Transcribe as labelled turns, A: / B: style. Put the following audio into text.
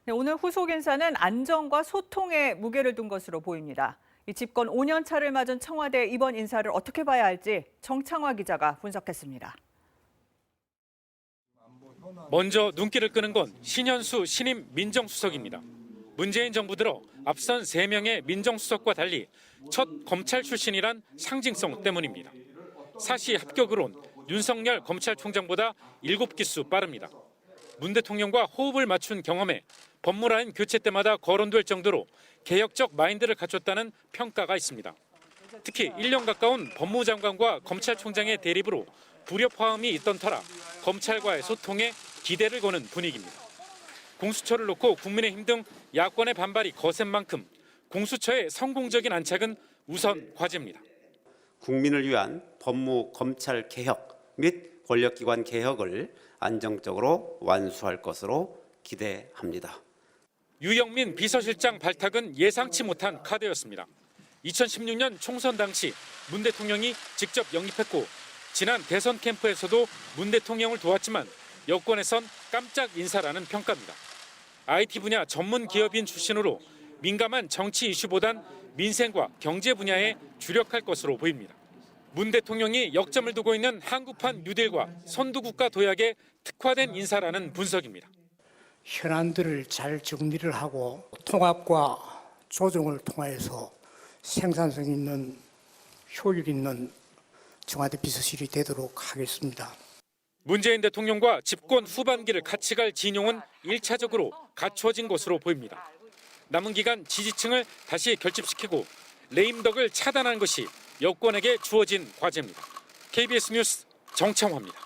A: 네, 오늘 후속 인사는 안정과 소통에 무게를 둔 것으로 보입니다. 이 집권 5년 차를 맞은 청와대 이번 인사를 어떻게 봐야 할지 정창화 기자가 분석했습니다.
B: 먼저 눈길을 끄는 건 신현수 신임 민정수석입니다. 문재인 정부 들어 앞선 3명의 민정수석과 달리 첫 검찰 출신이란 상징성 때문입니다. 사시 합격으론 윤석열 검찰총장보다 7기수 빠릅니다. 문 대통령과 호흡을 맞춘 경험에 법무라인 교체 때마다 거론될 정도로 개혁적 마인드를 갖췄다는 평가가 있습니다. 특히 1년 가까운 법무장관과 검찰총장의 대립으로 불협화음이 있던 터라 검찰과의 소통에 기대를 거는 분위기입니다. 공수처를 놓고 국민의힘 등 야권의 반발이 거센 만큼 공수처의 성공적인 안착은 우선 과제입니다.
C: 국민을 위한 법무 검찰 개혁 및 권력기관 개혁을 안정적으로 완수할 것으로 기대합니다.
B: 유영민 비서실장 발탁은 예상치 못한 카드였습니다. 2016년 총선 당시 문 대통령이 직접 영입했고 지난 대선 캠프에서도 문 대통령을 도왔지만 여권에선 깜짝 인사라는 평가입니다. IT 분야 전문 기업인 출신으로 민감한 정치 이슈보단 민생과 경제 분야에 주력할 것으로 보입니다. 문 대통령이 역점을 두고 있는 한국판 뉴딜과 선두국가 도약에 특화된 인사라는 분석입니다.
D: 현안들을 잘 정리를 하고 통합과 조정을 통해서 생산성 있는 효율 있는 청와대 비서실이 되도록 하겠습니다.
B: 문재인 대통령과 집권 후반기를 같이 갈 진용은 1차적으로 갖춰진 것으로 보입니다. 남은 기간 지지층을 다시 결집시키고 레임덕을 차단하는 것이 여권에게 주어진 과제입니다. KBS 뉴스 정창화입니다.